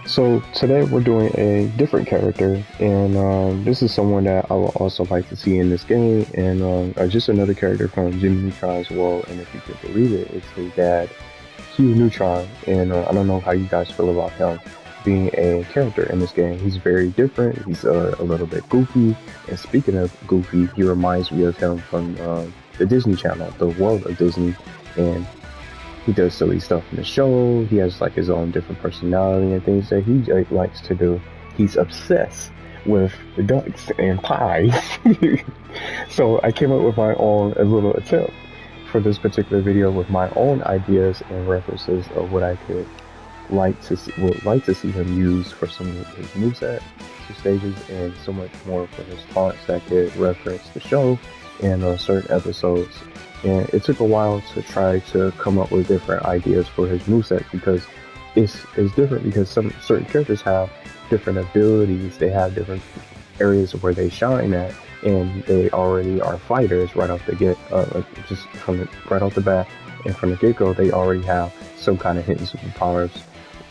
So today we're doing a different character, and this is someone that I would also like to see in this game, and just another character from Jimmy Neutron's world. And if you could believe it, it's his dad, Hugh Neutron. And I don't know how you guys feel about him being a character in this game. He's very different. He's a little bit goofy. And speaking of goofy, he reminds me of him from the Disney Channel, the world of Disney, and he does silly stuff in the show. He has like his own different personality and things that he likes to do. He's obsessed with ducks and pies. So I came up with my own little attempt for this particular video with my own ideas and references of what I could would like to see him use for some of his moveset, stages, and so much more for his taunts that could reference the show and certain episodes. And it took a while to try to come up with different ideas for his moveset, because it's different, because some certain characters have different abilities, they have different areas where they shine at, and they already are fighters right off the right off the bat, and from the get-go they already have some kind of hidden superpowers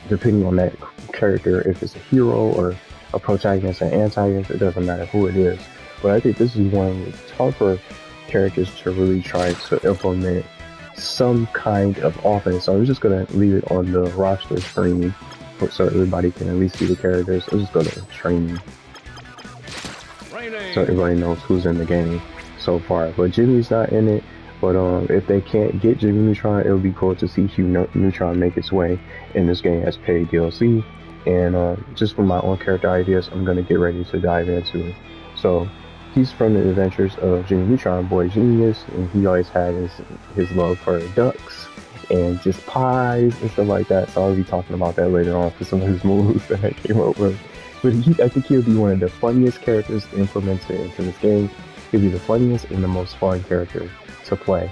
depending on that character. If it's a hero or a protagonist and antagonist, it doesn't matter who it is. But I think this is one of the tougher characters to really try to implement some kind of offense. So I'm just gonna leave it on the roster screen so everybody can at least see the characters. I'll just go to training so everybody knows who's in the game so far. But Jimmy's not in it. But if they can't get Jimmy Neutron, it would be cool to see Hugh Neutron make its way in this game as paid DLC. And just from my own character ideas, I'm gonna get ready to dive into it. So he's from the adventures of Jimmy Neutron, Boy Genius, and he always had his love for ducks and just pies and stuff like that. So I'll be talking about that later on for some of his moves that I came up with. But I think he'll be one of the funniest characters implemented into this game. He'll be the funniest and the most fun character to play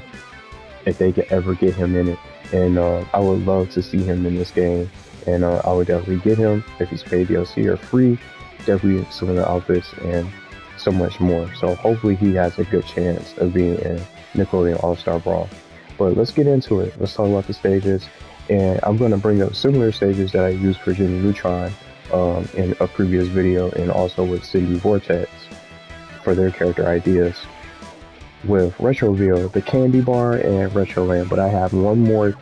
if they could ever get him in it. And I would love to see him in this game. And I would definitely get him if he's paid DLC or free. Definitely some of the outfits and so much more. So hopefully he has a good chance of being in Nickelodeon All-Star Brawl. But let's get into it. Let's talk about the stages. And I'm going to bring up similar stages that I used for Jimmy Neutron in a previous video, and also with City Vortex for their character ideas, with Retroville, the candy bar, and Retroland. But I have one more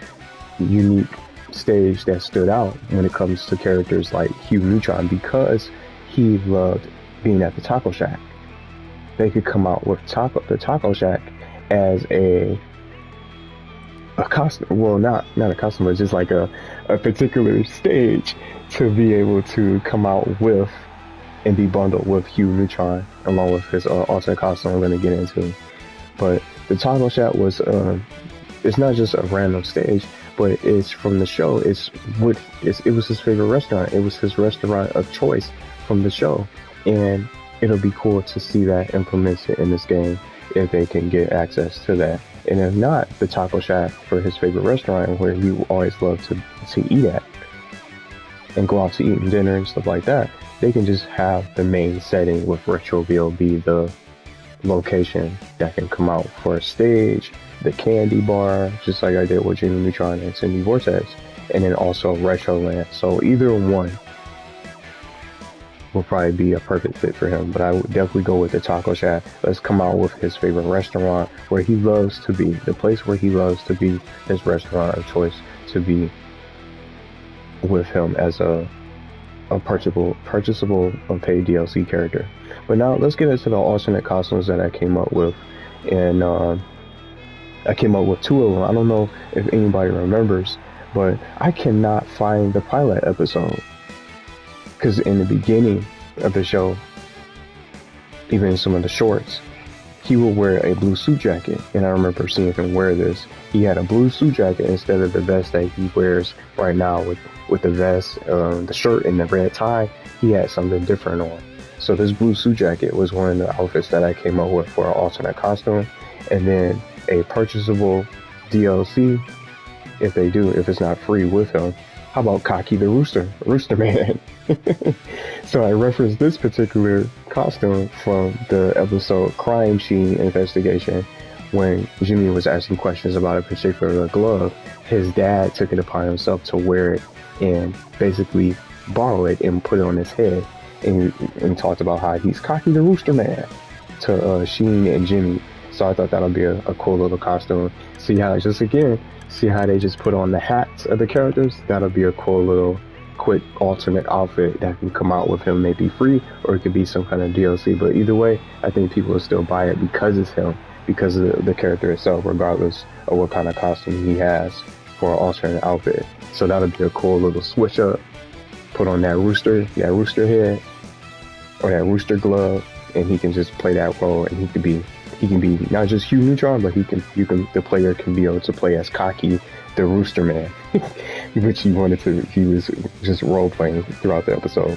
unique stage that stood out when it comes to characters like Hugh Neutron, because he loved being at the Taco Shack. They could come out with the Taco Shack as a costume. Well, not a costume, but just like a particular stage to be able to come out with and be bundled with Hugh Neutron along with his alternate costume I'm going to get into. But the Taco Shack was it's not just a random stage, but it's from the show. It was his favorite restaurant. It was his restaurant of choice from the show. And it'll be cool to see that implemented in this game if they can get access to that. And if not, the Taco Shack for his favorite restaurant where he always loved to eat at and go out to eat dinner and stuff like that, they can just have the main setting with Retroville be the location that can come out for a stage, the candy bar, just like I did with Jimmy Neutron and City Vortex, and then also Retroland. So either one will probably be a perfect fit for him, but I would definitely go with the Taco Shack. Let's come out with his favorite restaurant where he loves to be, the place where he loves to be, his restaurant of choice, to be with him as a purchasable paid DLC character. But now let's get into the alternate costumes that I came up with. And I came up with two of them. I don't know if anybody remembers, but I cannot find the pilot episode. Because in the beginning of the show, even in some of the shorts, he will wear a blue suit jacket. And I remember seeing him wear this. He had a blue suit jacket instead of the vest that he wears right now with the vest, the shirt, and the red tie. He had something different on. So this blue suit jacket was one of the outfits that I came up with for an alternate costume. And then a purchasable DLC, if it's not free with him. How about Cocky the Rooster Man? So I referenced this particular costume from the episode Crime Sheen Investigation, when Jimmy was asking questions about a particular glove. His dad took it upon himself to wear it and basically borrow it and put it on his head, and talked about how he's Cocky the Rooster Man to Sheen and Jimmy. So I thought that would be a cool little costume. See how they just put on the hats of the characters. That'll be a cool little quick alternate outfit that can come out with him, maybe free, or it could be some kind of DLC. But either way, I think people will still buy it because it's him, because of the character itself, regardless of what kind of costume he has for an alternate outfit. So that'll be a cool little switch up. Put on that rooster head or that rooster glove, and he can just play that role, and he can be not just Hugh Neutron, but the player can be able to play as Cocky the Rooster Man, which he was just role playing throughout the episode.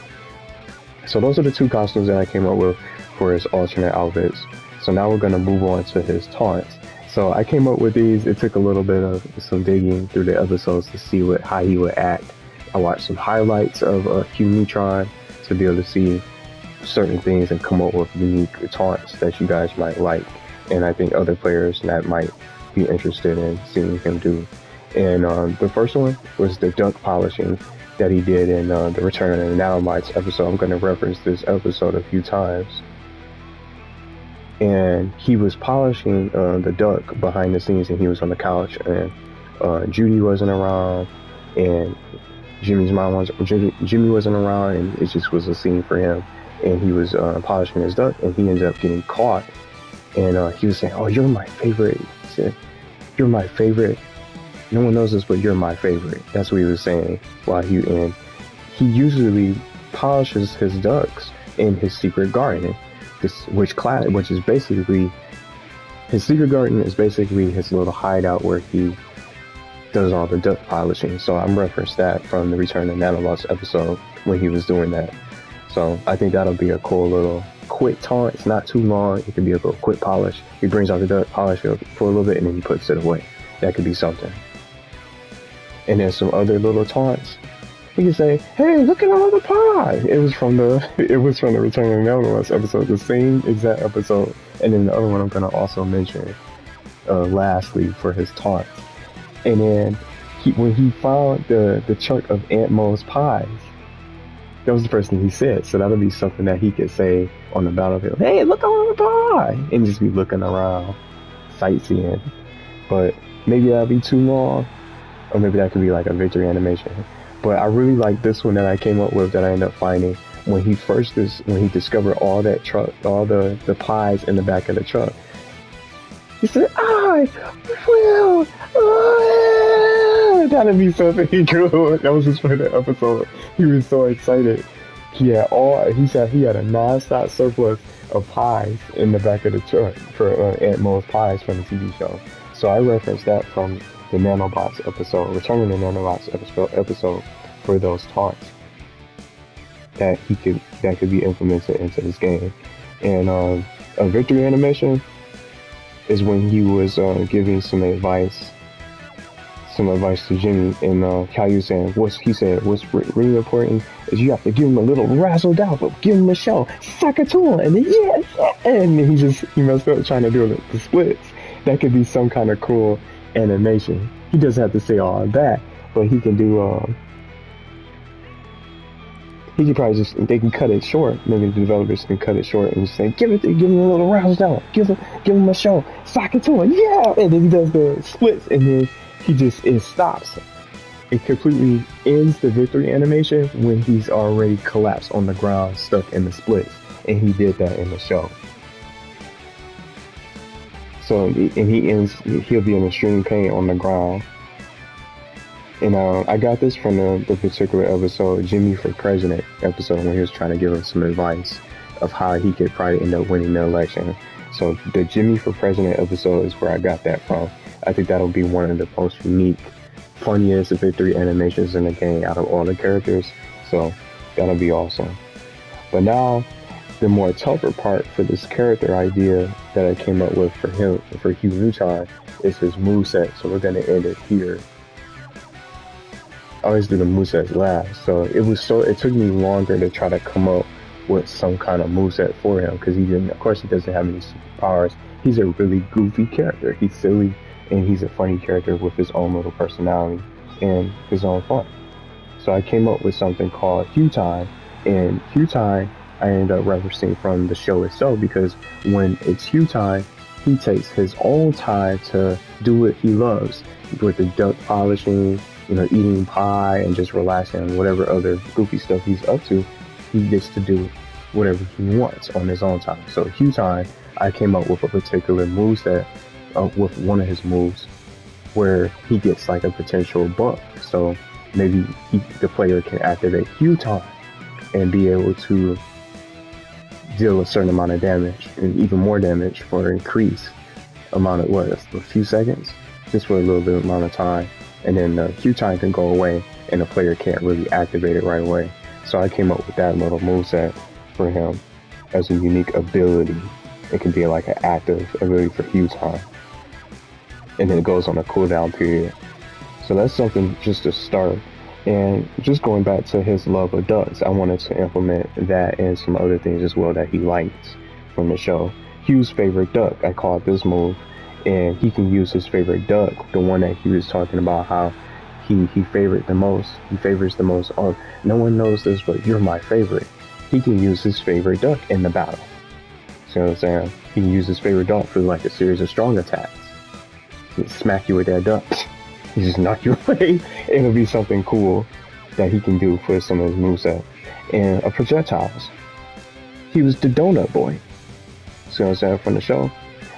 So those are the two costumes that I came up with for his alternate outfits. So now we're gonna move on to his taunts. So I came up with these. It took a little bit of some digging through the episodes to see how he would act. I watched some highlights of Hugh Neutron to be able to see certain things and come up with unique taunts that you guys might like, and I think other players that might be interested in seeing him do. And the first one was the duck polishing that he did in the Return of the Nanobots episode. I'm going to reference this episode a few times. And he was polishing the duck behind the scenes, and he was on the couch, and Judy wasn't around, and Jimmy wasn't around, and it just was a scene for him. And he was polishing his duck, and he ended up getting caught. And he was saying, "Oh, you're my favorite." He said, "You're my favorite. No one knows this, but you're my favorite." That's what he was saying. He usually polishes his ducks in his secret garden, which is basically his secret garden is basically his little hideout where he does all the duck polishing. So I'm referenced that from the Return of Nanobots episode when he was doing that. So I think that'll be a cool little quick taunt. It's not too long. It can be a little quick polish. He brings out the duck, polish it for a little bit, and then he puts it away. That could be something. And then some other little taunts. He can say, "Hey, look at all the pie." It was from the Return of the Nanobots episode, the same exact episode. And then the other one I'm gonna also mention lastly for his taunts. And then when he found the chunk of Aunt Mo's pies, that was the first thing he said. So that'll be something that he could say on the battlefield. "Hey, look at all the pie," and just be looking around, sightseeing. But maybe that'll be too long, or maybe that could be like a victory animation. But I really like this one that I came up with that I ended up finding when he discovered all that truck, all the pies in the back of the truck. He said, "I will." That'd be something cool. That was his favorite episode. He was so excited. He said he had a non-stop surplus of pies in the back of the truck for Aunt Mo's pies from the TV show. So I referenced that from the Nanobots episode, Returning the Nanobots episode for those taunts that could be implemented into this game. And a victory animation is when he was giving some advice to Jimmy, and how he was saying, what's really important is you have to give him a little razzle dazzle, give him a show, suck it to him, and then and he messed up trying to do the splits. That could be some kind of cool animation. He doesn't have to say all of that, but he can do he could probably they can cut it short. Maybe the developers can cut it short and just say, give him a little razzle dazzle, give him a show, sock it to him, and then he does the splits, and then it stops. It completely ends the victory animation when he's already collapsed on the ground, stuck in the splits, and he did that in the show. So, and he'll be in extreme pain on the ground. And I got this from the particular episode, Jimmy for President episode, when he was trying to give him some advice of how he could probably end up winning the election. So the Jimmy for President episode is where I got that from. I think that'll be one of the most unique, funniest victory animations in the game out of all the characters. So that'll be awesome. But now, the more tougher part for this character idea that I came up with for Hugh Neutron, is his moveset. So we're gonna end it here. I always do the movesets last, so it took me longer to try to come up with some kind of moveset for him, because of course he doesn't have any superpowers. He's a really goofy character. He's silly, and he's a funny character with his own little personality and his own fun. So I came up with something called Hugh Time, and Hugh Time I ended up referencing from the show itself, because when it's Hugh Time, he takes his own time to do what he loves, with the duck polishing, eating pie and just relaxing on whatever other goofy stuff he's up to. He gets to do whatever he wants on his own time. So Hugh Time, I came up with a particular moveset with one of his moves where he gets like a potential buff. So maybe the player can activate Hugh Time and be able to deal a certain amount of damage and even more damage for an increased amount of a few seconds, just for a little bit amount of time. And then the Hugh Time can go away and the player can't really activate it right away. So I came up with that little moveset for him as a unique ability. It can be like an active ability for Hugh Time. And then it goes on a cooldown period. So that's something just to start. And just going back to his love of ducks, I wanted to implement that and some other things as well that he likes from the show. Hugh's favorite duck, I call it this move, and he can use his favorite duck, the one that he was talking about how he favors the most. Oh, no one knows this, but you're my favorite. He can use his favorite duck in the battle. See what I'm saying? He can use his favorite duck for like a series of strong attacks. He'll smack you with that duck. He just knock you away. It'll be something cool that he can do for some of his moveset. And projectiles. He was the donut boy. See what I'm saying, from the show?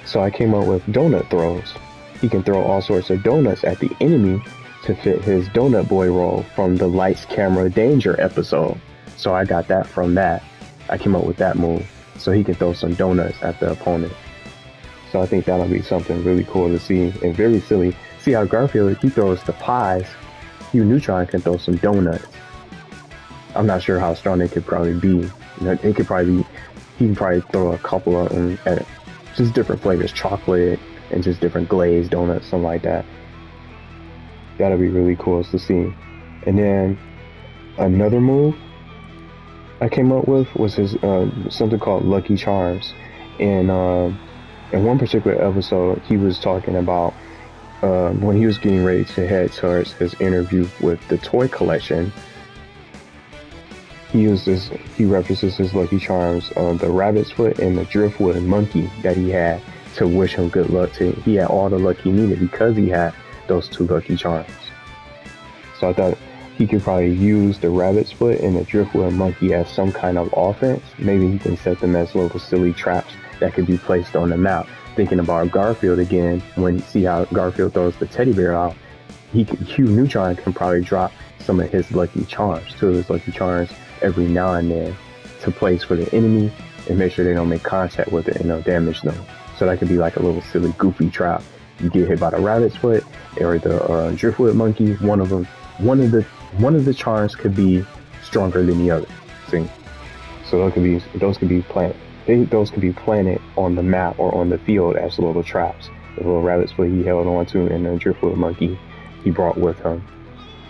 So I came up with donut throws. He can throw all sorts of donuts at the enemy to fit his donut boy role from the Lights, Camera, Danger episode. So I got that from that. I came up with that move. So he can throw some donuts at the opponent. So I think that'll be something really cool to see, and very silly. See how Garfield, he throws the pies. Hugh Neutron can throw some donuts. I'm not sure how strong they could probably be. It could probably be, he can probably throw a couple of them at just different flavors, chocolate and just different glazed donuts, something like that. That'll be really cool to see. And then another move I came up with was his something called Lucky Charms. And in one particular episode, he was talking about when he was getting ready to head towards his interview with the toy collection. He references his Lucky Charms, the rabbit's foot and the driftwood monkey that he had, to wish him good luck. He had all the luck he needed because he had those two Lucky Charms. So I thought he could probably use the rabbit's foot and the driftwood monkey as some kind of offense. Maybe he can set them as little silly traps that could be placed on the map. Thinking about Garfield again, when you see how Garfield throws the teddy bear out, Hugh Neutron can probably drop some of his Lucky Charms, two of his Lucky Charms, every now and then to place for the enemy and make sure they don't make contact with it and they'll damage them. So that could be like a little silly goofy trap. You get hit by the rabbit's foot or the driftwood monkey, one of the charms could be stronger than the other. See, so those could be planted on the map or on the field as little traps. The little rabbit's foot he held on to, and the driftwood monkey he brought with him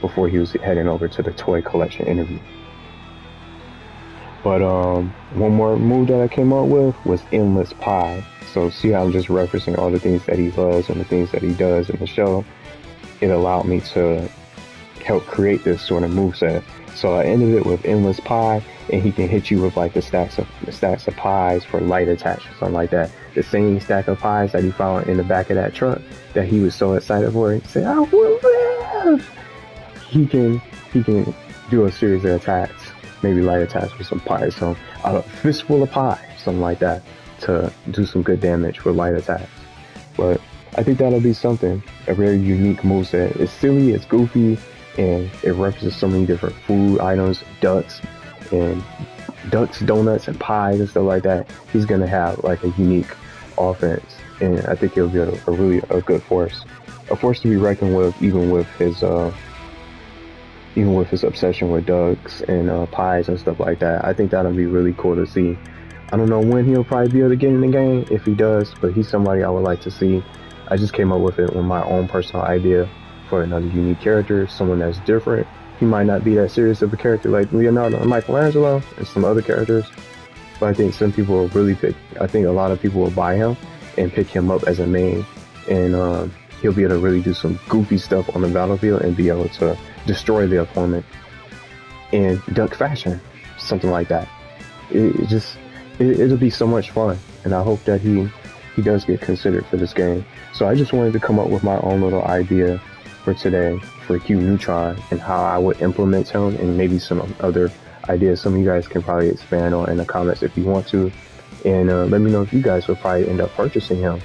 before he was heading over to the toy collection interview. But one more move that I came up with was Endless Pie. So see how I'm just referencing all the things that he loves and the things that he does in the show. It allowed me to help create this sort of moveset. So I ended it with Endless Pie, and he can hit you with like the stacks of pies for light attacks or something like that. The same stack of pies that he found in the back of that truck that he was so excited for. He said, "I will live." He can do a series of attacks, maybe light attacks with some pies, so a fistful of pie, something like that, to do some good damage with light attacks. But I think that'll be something, a very unique moveset. It's silly, it's goofy, and it represents so many different food items, ducks, donuts, and pies and stuff like that. He's gonna have like a unique offense, and I think he'll be a really good force, a force to be reckoned with, even with his obsession with ducks and pies and stuff like that. I think that'll be really cool to see. I don't know when he'll probably be able to get in the game, if he does, but he's somebody I would like to see. I just came up with it with my own personal idea for another unique character, someone that's different. He might not be that serious of a character like Leonardo and Michelangelo and some other characters, but I think some people will really I think a lot of people will buy him and pick him up as a main, and he'll be able to really do some goofy stuff on the battlefield and be able to destroy the opponent in duck fashion, something like that. It'll be so much fun, and I hope that he does get considered for this game. So I just wanted to come up with my own little idea for today for Hugh Neutron and how I would implement him, and maybe some other ideas some of you guys can probably expand on in the comments if you want to. And let me know if you guys would probably end up purchasing him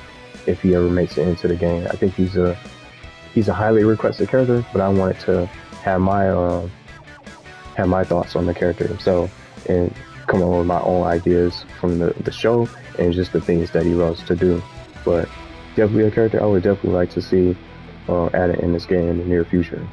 if he ever makes it into the game. I think he's a highly requested character, but I wanted to have my thoughts on the character himself and come up with my own ideas from the show and just the things that he loves to do. But definitely a character I would definitely like to see added in this game in the near future.